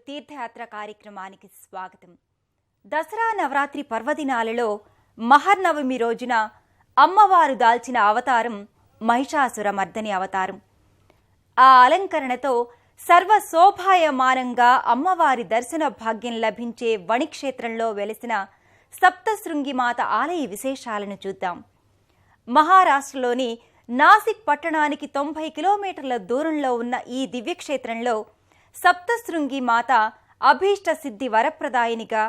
తీర్థయాత్ర కార్యక్రమానికి స్వాగతం. దసరా నవరాత్రి పర్వదినాలలో మహర్నవమి రోజున అమ్మవారు దాల్చిన అవతారం మహిషాసుర మర్దని అవతారం. ఆ అలంకరణతో సర్వశోభాయమానంగా అమ్మవారి దర్శన భాగ్యం లభించే వణిక్షేత్రంలో వెలిసిన సప్తశృంగిమాత ఆలయ విశేషాలను చూద్దాం. మహారాష్ట్రలోని నాసిక్ పట్టణానికి 90 కిలోమీటర్ల దూరంలో ఉన్న ఈ దివ్యక్షేత్రంలో సప్తశృంగి మాత అభీష్ట సిద్ధి వరప్రదాయినిగా,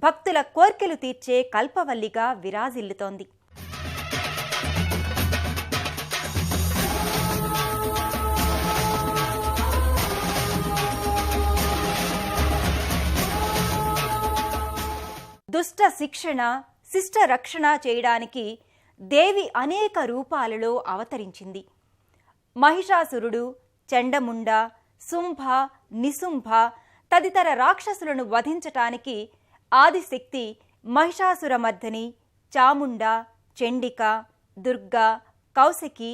భక్తుల కోర్కెలు తీర్చే కల్పవల్లిగా విరాజిల్లుతోంది. దుష్ట శిక్షణ, శిష్ట రక్షణ చేయడానికి దేవి అనేక రూపాలలో అవతరించింది. మహిషాసురుడు, చండముండ, శుంభ, నిశుంభ తదితర రాక్షసులను వధించటానికి ఆదిశక్తి మహిషాసురమర్దని, చాముండ, చండిక, దుర్గా, కౌశకి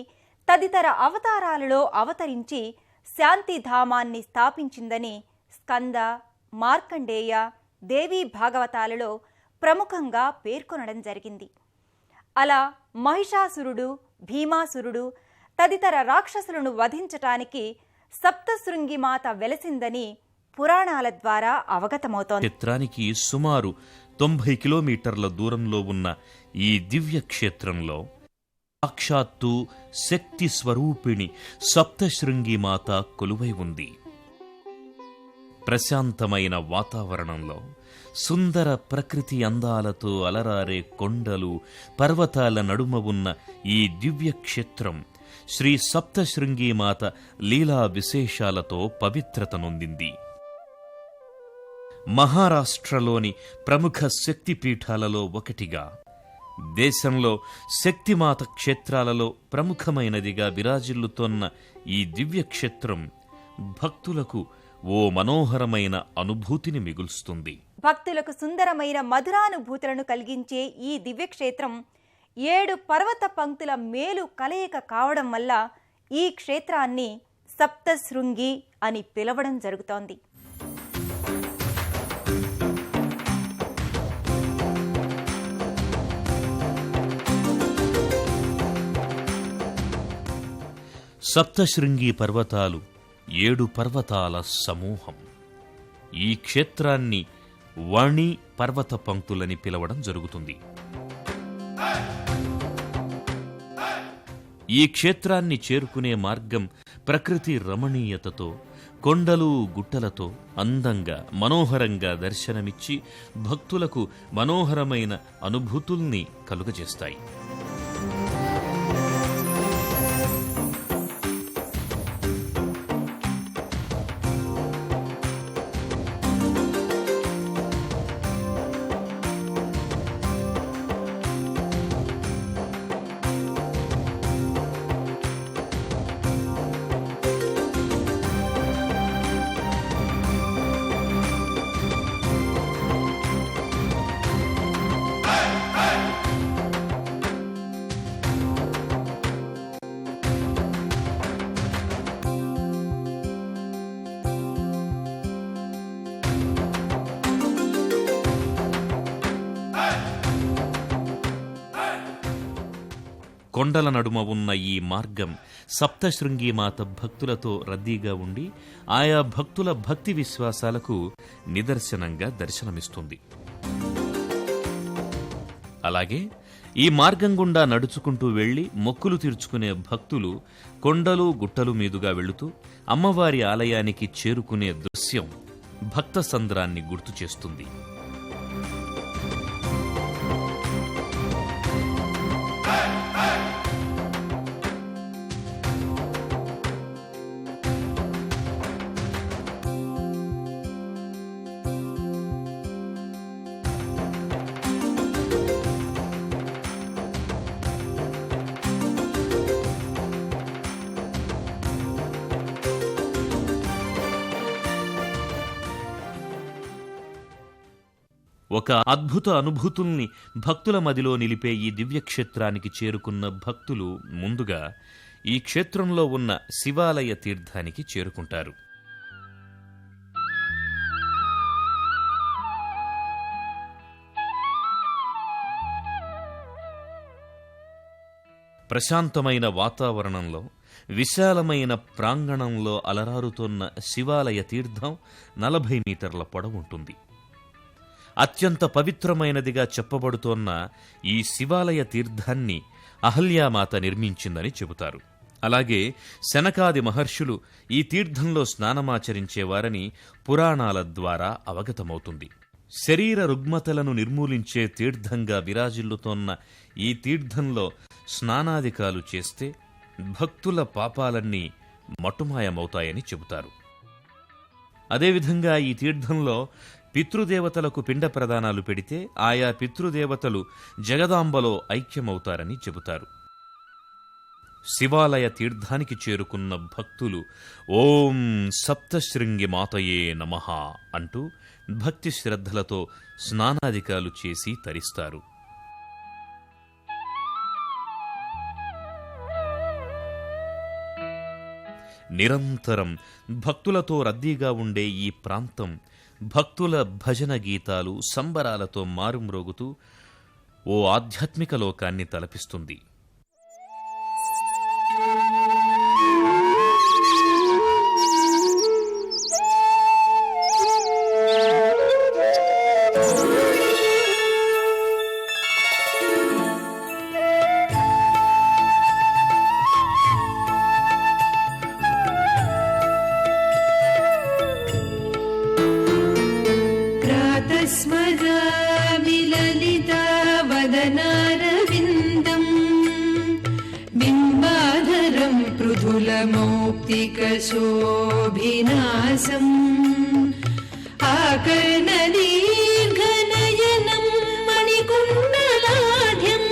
తదితర అవతారాలలో అవతరించి శాంతిధామాన్ని స్థాపించిందని స్కంద, మార్కండేయ, దేవీ భాగవతాలలో ప్రముఖంగా పేర్కొనడం జరిగింది. అలా మహిషాసురుడు, భీమాసురుడు తదితర రాక్షసులను వధించటానికి సప్తశృంగి మాత వెలసిందని పురాణాల ద్వారా అవగతమవుతోంది. క్షేత్రానికి సుమారు 90 కిలోమీటర్ల దూరంలో ఉన్న ఈ దివ్య క్షేత్రంలో సాక్షాత్తు శక్తి స్వరూపిణి సప్తశృంగి మాత కొలువై ఉంది. ప్రశాంతమైన వాతావరణంలో సుందర ప్రకృతి అందాలతో అలరారే కొండలు, పర్వతాల నడుమ ఉన్న ఈ దివ్య క్షేత్రం శ్రీ సప్తశృంగిమాత లీలా విశేషాలతో పవిత్రత నొందింది. మహారాష్ట్రలోని ప్రముఖ శక్తిపీఠాలలో ఒకటిగా, దేశంలో శక్తిమాత క్షేత్రాలలో ప్రముఖమైనదిగా విరాజిల్లుతోన్న ఈ దివ్యక్షేత్రం భక్తులకు ఓ మనోహరమైన అనుభూతిని మిగుల్స్తుంది. భక్తులకు సుందరమైన మధురానుభూతులను కలిగించే ఈ దివ్యక్షేత్రం 7 పర్వత పంక్తుల మేలు కలయిక కావడం వల్ల ఈ క్షేత్రాన్ని సప్తశృంగి అని పిలవడం జరుగుతోంది. సప్తశృంగి పర్వతాలు 7 పర్వతాల సమూహం. ఈ క్షేత్రాన్ని వణి పర్వత పంక్తులని పిలవడం జరుగుతుంది. ఈ క్షేత్రాన్ని చేరుకునే మార్గం ప్రకృతి రమణీయతతో, కొండలు గుట్టలతో అందంగా మనోహరంగా దర్శనమిచ్చి భక్తులకు మనోహరమైన అనుభూతుల్ని కలుగజేస్తాయి. కొండల నడుమ ఉన్న ఈ మార్గం సప్తశృంగిమాత భక్తులతో రద్దీగా ఉండి ఆయా భక్తుల భక్తి విశ్వాసాలకు నిదర్శనంగా దర్శనమిస్తుంది. అలాగే ఈ మార్గం గుండా నడుచుకుంటూ వెళ్లి మొక్కులు తీర్చుకునే భక్తులు కొండలు గుట్టలు మీదుగా వెళుతూ అమ్మవారి ఆలయానికి చేరుకునే దృశ్యం భక్త సంద్రాన్ని గుర్తు చేస్తుంది. ఒక అద్భుత అనుభూతుల్ని భక్తుల మదిలో నిలిపే ఈ దివ్యక్షేత్రానికి చేరుకున్న భక్తులు ముందుగా ఈ క్షేత్రంలో ఉన్న శివాలయ తీర్థానికి చేరుకుంటారు. ప్రశాంతమైన వాతావరణంలో విశాలమైన ప్రాంగణంలో అలరారుతోన్న శివాలయ తీర్థం 40 మీటర్ల పొడవుంటుంది. అత్యంత పవిత్రమైనదిగా చెప్పబడుతోన్న ఈ శివాలయ తీర్థాన్ని అహల్యామాత నిర్మించిందని చెబుతారు. అలాగే శనకాది మహర్షులు ఈ తీర్థంలో స్నానమాచరించేవారని పురాణాల ద్వారా అవగతమవుతుంది. శరీర రుగ్మతలను నిర్మూలించే తీర్థంగా విరాజిల్లుతోన్న ఈ తీర్థంలో స్నానాదికాలు చేస్తే భక్తుల పాపాలన్నీ మటుమాయమవుతాయని చెబుతారు. అదేవిధంగా ఈ తీర్థంలో పితృదేవతలకు పిండ ప్రదానాలు పెడితే ఆయా పితృదేవతలు జగదాంబలో ఐక్యమవుతారని చెబుతారు. శివాలయ తీర్థానికి చేరుకున్న భక్తులు ఓం సప్తశృంగి మాతయే నమః అంటూ భక్తి శ్రద్ధలతో స్నానాదికాలు చేసి తరిస్తారు. నిరంతరం భక్తులతో రద్దీగా ఉండే ఈ ప్రాంతం భక్తుల భజన గీతాలు సంబరాలతో మారుమ్రోగుతూ ఓ ఆధ్యాత్మిక లోకాన్ని తలపిస్తుంది. స్మరామి లలితా వదనారవిందం బింబాధరం పృథులమౌక్తికశోభినాశం ఆకర్ణదీర్ఘనయనం మణికుండలాఢ్యం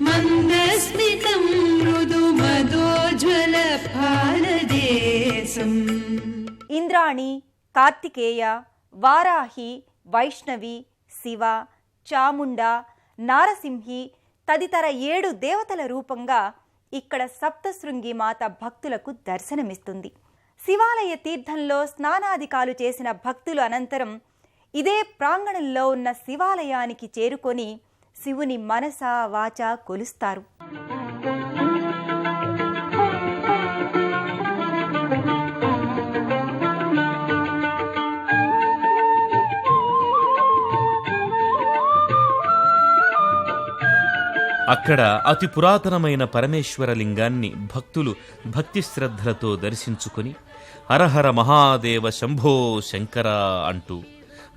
మందస్మితం మృదుమదోజ్వల ఫాలదేశం. ఇంద్రాణి, కార్తికేయ, వారాహి, వైష్ణవి, శివ, చాముండ, నారసింహి తదితర 7 దేవతల రూపంగా ఇక్కడ సప్తశృంగి మాత భక్తులకు దర్శనమిస్తుంది. శివాలయ తీర్థంలో స్నానాదికాలు చేసిన భక్తులు అనంతరం ఇదే ప్రాంగణంలో ఉన్న శివాలయానికి చేరుకొని శివుని మనసా వాచా కొలుస్తారు. అక్కడ అతి పురాతనమైన పరమేశ్వర లింగాన్ని భక్తులు భక్తి శ్రద్ధలతో దర్శించుకుని హరహర మహాదేవ శంభో శంకర అంటూ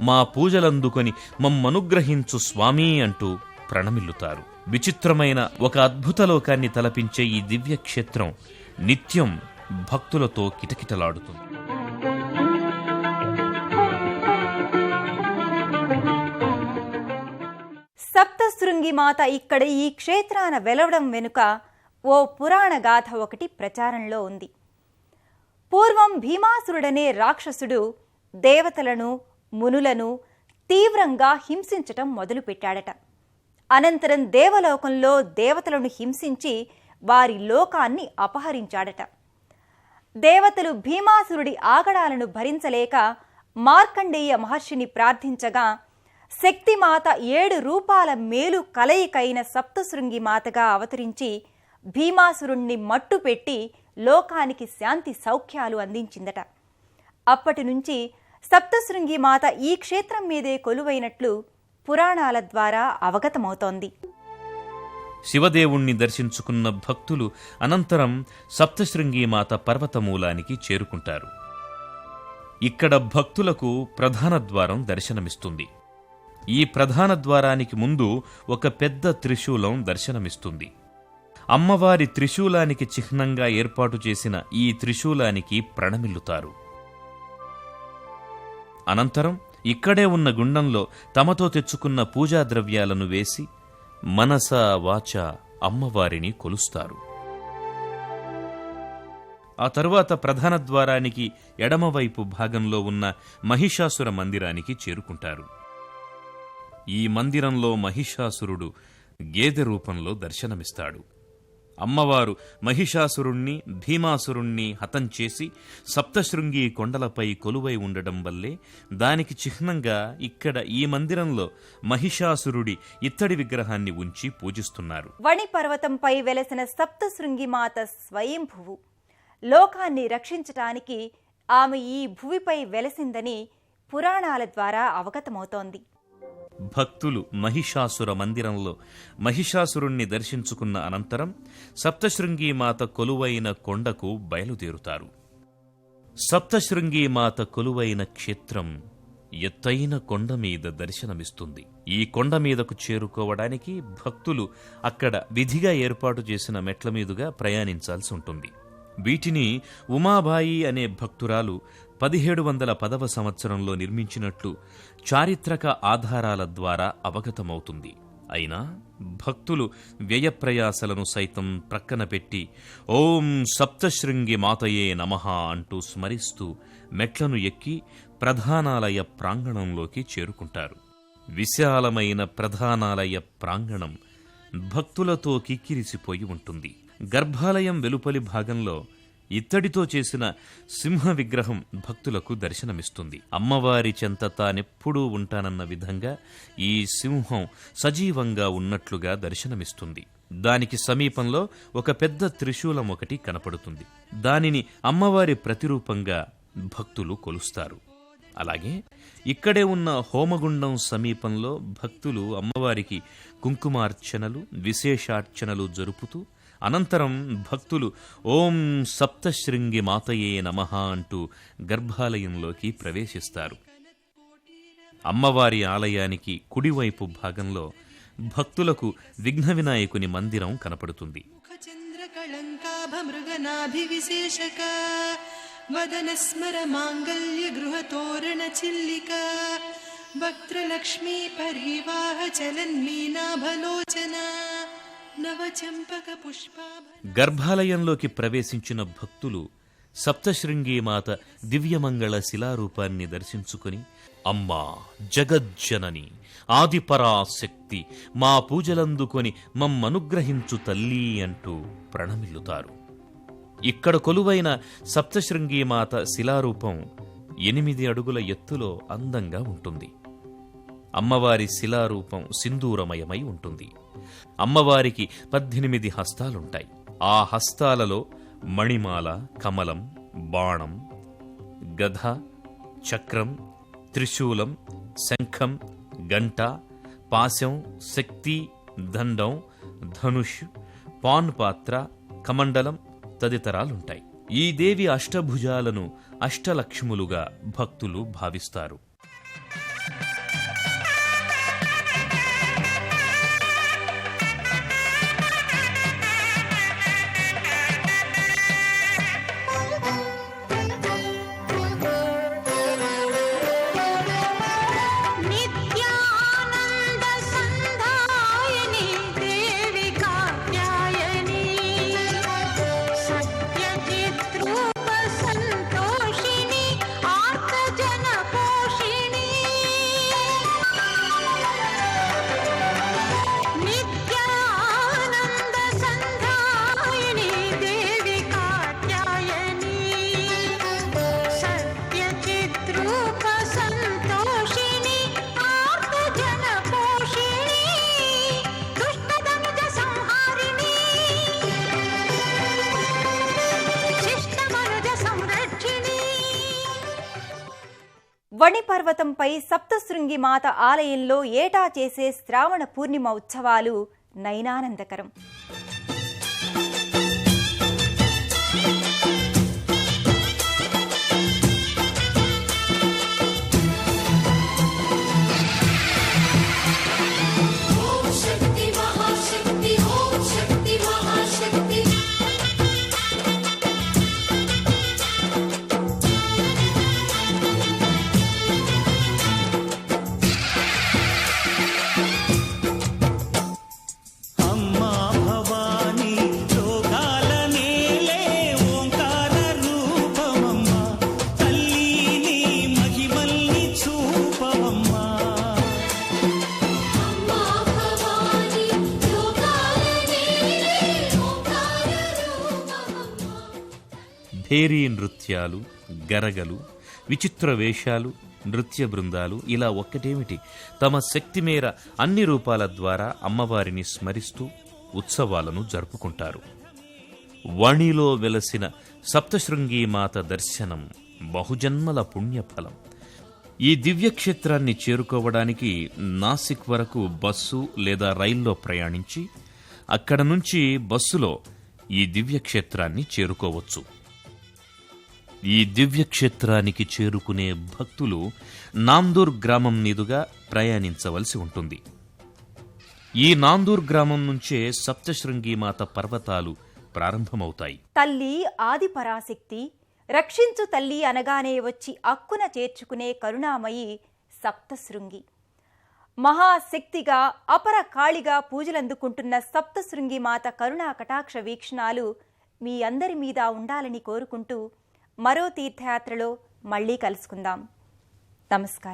మా పూజలందుకొని మమ్మనుగ్రహించు స్వామి అంటూ ప్రణమిల్లుతారు. విచిత్రమైన ఒక అద్భుత లోకాన్ని తలపించే ఈ దివ్యక్షేత్రం నిత్యం భక్తులతో కిటకిటలాడుతుంది. సప్తశృంగి మాత ఇక్కడ ఈ క్షేత్రాన వెలవడం వెనుక ఓ పురాణ గాథ ఒకటి ప్రచారంలో ఉంది. పూర్వం భీమాసురుడనే రాక్షసుడు దేవతలను, మునులను తీవ్రంగా హింసించటం మొదలుపెట్టాడట. అనంతరం దేవలోకంలో దేవతలను హింసించి వారి లోకాన్ని అపహరించాడట. దేవతలు భీమాసురుడి ఆగడాలను భరించలేక మార్కండేయ మహర్షిని ప్రార్థించగా శక్తిమాత 7 రూపాల మేలు కలయికైన సప్తశృంగి మాతగా అవతరించి భీమాసురుణ్ణి మట్టుపెట్టి లోకానికి శాంతి సౌఖ్యాలు అందించిందట. అప్పటి నుంచి సప్తశృంగి మాత ఈ క్షేత్రం మీదే కొలువైనట్లు పురాణాల ద్వారా అవగతమవుతోంది. శివదేవుణ్ణి దర్శించుకున్న భక్తులు అనంతరం సప్తశృంగి మాత పర్వతమూలానికి చేరుకుంటారు. ఇక్కడ భక్తులకు ప్రధాన ద్వారం దర్శనమిస్తుంది. ఈ ప్రధాన ద్వారానికి ముందు ఒక పెద్ద త్రిశూలం దర్శనమిస్తుంది. అమ్మవారి త్రిశూలానికి చిహ్నంగా ఏర్పాటు చేసిన ఈ త్రిశూలానికి ప్రణమిల్లుతారు. అనంతరం ఇక్కడే ఉన్న గుండంలో తమతో తెచ్చుకున్న పూజా ద్రవ్యాలను వేసి మనస వాచ అమ్మవారిని కొలుస్తారు. ఆ తరువాత ప్రధాన ద్వారానికి ఎడమవైపు భాగంలో ఉన్న మహిషాసుర మందిరానికి చేరుకుంటారు. ఈ మందిరంలో మహిషాసురుడు గేదె రూపంలో దర్శనమిస్తాడు. అమ్మవారు మహిషాసురుణ్ణి భీమాసురుణ్ణి హతం చేసి సప్తశృంగి కొండలపై కొలువై ఉండడం వల్లే దానికి చిహ్నంగా ఇక్కడ ఈ మందిరంలో మహిషాసురుడి ఇత్తడి విగ్రహాన్ని ఉంచి పూజిస్తున్నారు. వణి పర్వతంపై వెలసిన సప్తశృంగి మాత స్వయంభువు. లోకాన్ని రక్షించటానికి ఆమె ఈ భువిపై వెలసిందని పురాణాల ద్వారా అవగతమవుతోంది. భక్తులు మహిషాసుర మందిరంలో మహిషాసురుణ్ణి దర్శించుకున్న అనంతరం సప్తశృంగీమాత కొలువైన కొండకు బయలుదేరుతారు. సప్తశృంగీమాత కొలువైన క్షేత్రం ఎత్తైన కొండ మీద దర్శనమిస్తుంది. ఈ కొండ మీదకు చేరుకోవడానికి భక్తులు అక్కడ విధిగా ఏర్పాటు చేసిన మెట్ల మీదుగా ప్రయాణించాల్సి ఉంటుంది. వీటిని ఉమాబాయి అనే భక్తురాలు 1710వ సంవత్సరంలో నిర్మించినట్లు చారిత్రక ఆధారాల ద్వారా అవగతమవుతుంది. అయినా భక్తులు వ్యయప్రయాసలను సైతం ప్రక్కన పెట్టి ఓం సప్తశృంగి మాతయే నమః అంటూ స్మరిస్తూ మెట్లను ఎక్కి ప్రధానాలయ ప్రాంగణంలోకి చేరుకుంటారు. విశాలమైన ప్రధానాలయ ప్రాంగణం భక్తులతో కిక్కిరిసిపోయి ఉంటుంది. గర్భాలయం వెలుపలి భాగంలో ఇత్తడితో చేసిన సింహ విగ్రహం భక్తులకు దర్శనమిస్తుంది. అమ్మవారి చెంత తానెప్పుడూ ఉంటానన్న విధంగా ఈ సింహం సజీవంగా ఉన్నట్లుగా దర్శనమిస్తుంది. దానికి సమీపంలో ఒక పెద్ద త్రిశూలం ఒకటి కనపడుతుంది. దానిని అమ్మవారి ప్రతిరూపంగా భక్తులు కొలుస్తారు. అలాగే ఇక్కడే ఉన్న హోమగుండం సమీపంలో భక్తులు అమ్మవారికి కుంకుమార్చనలు, విశేషార్చనలు జరుపుతూ అనంతరం భక్తులు ఓం సప్తశృంగి మాతయే నమః అంటూ గర్భాలయంలోకి ప్రవేశిస్తారు. అమ్మవారి ఆలయానికి కుడివైపు భాగంలో భక్తులకు విఘ్న వినాయకుని మందిరం కనపడుతుంది. వదనస్మర మాంగళ్య గృహతోరణ చిల్లిక వక్త్రలక్ష్మీ పరివాహ చలన్మీనాభలోచన నవచంపక పుష్పాభ. గర్భాలయంలోకి ప్రవేశించిన భక్తులు సప్తశృంగీమాత దివ్యమంగళ శిలారూపాన్ని దర్శించుకుని అమ్మా జగజ్జనని ఆదిపరాశక్తి మా పూజలందుకొని మమ్మనుగ్రహించు తల్లీ అంటూ ప్రణమిల్లుతారు. ఇక్కడ కొలువైన సప్తశృంగీమాత శిలారూపం 8 అడుగుల ఎత్తులో అందంగా ఉంటుంది. అమ్మవారి శిలారూపం సింధూరమయమై ఉంటుంది. అమ్మవారికి 18 హస్తాలుంటాయి. ఆ హస్తాలలో మణిమాల, కమలం, బాణం, గద, చక్రం, త్రిశూలం, శంఖం, గంట, పాశం, శక్తి, దండం, ధనుష్, పాన్ పాత్ర, కమండలం తదితరాలుంటాయి. ఈ దేవి అష్టభుజాలను అష్టలక్ష్ములుగా భక్తులు భావిస్తారు. వణి పర్వతంపై సప్తశృంగి మాత ఆలయంలో ఏటా చేసే శ్రావణ పూర్ణిమ ఉత్సవాలు నయనానందకరం. అమ్మా భవాని భేరీ నృత్యాలు, గరగలు, విచిత్ర వేషాలు, నృత్య బృందాలు ఇలా ఒక్కటేమిటి తమ శక్తి మేర అన్ని రూపాల ద్వారా అమ్మవారిని స్మరిస్తూ ఉత్సవాలను జరుపుకుంటారు. వాణిలో వెలసిన సప్తశృంగీమాత దర్శనం బహుజన్మల పుణ్యఫలం. ఈ దివ్యక్షేత్రాన్ని చేరుకోవడానికి నాసిక్ వరకు బస్సు లేదా రైల్లో ప్రయాణించి అక్కడ నుంచి బస్సులో ఈ దివ్యక్షేత్రాన్ని చేరుకోవచ్చు. ఈ దివ్యక్షేత్రానికి చేరుకునే భక్తులు నాందూర్ గ్రామం మీదుగా ప్రయాణించవలసి ఉంటుంది. ఈ నాందూర్ గ్రామం నుంచే సప్తశృంగీమాత పర్వతాలు ప్రారంభమవుతాయి. తల్లి ఆది పరాశక్తి, రక్షించు తల్లి అనగానే వచ్చి అక్కున చేర్చుకునే కరుణామయి సప్తశృంగి. మహాశక్తిగా అపర కాళిగా పూజలందుకుంటున్న సప్తశృంగి మాత కరుణా కటాక్ష వీక్షణాలు మీ అందరి మీద ఉండాలని కోరుకుంటూ మరో తీర్థయాత్రలో మళ్ళీ కలుసుకుందాం. నమస్కారం.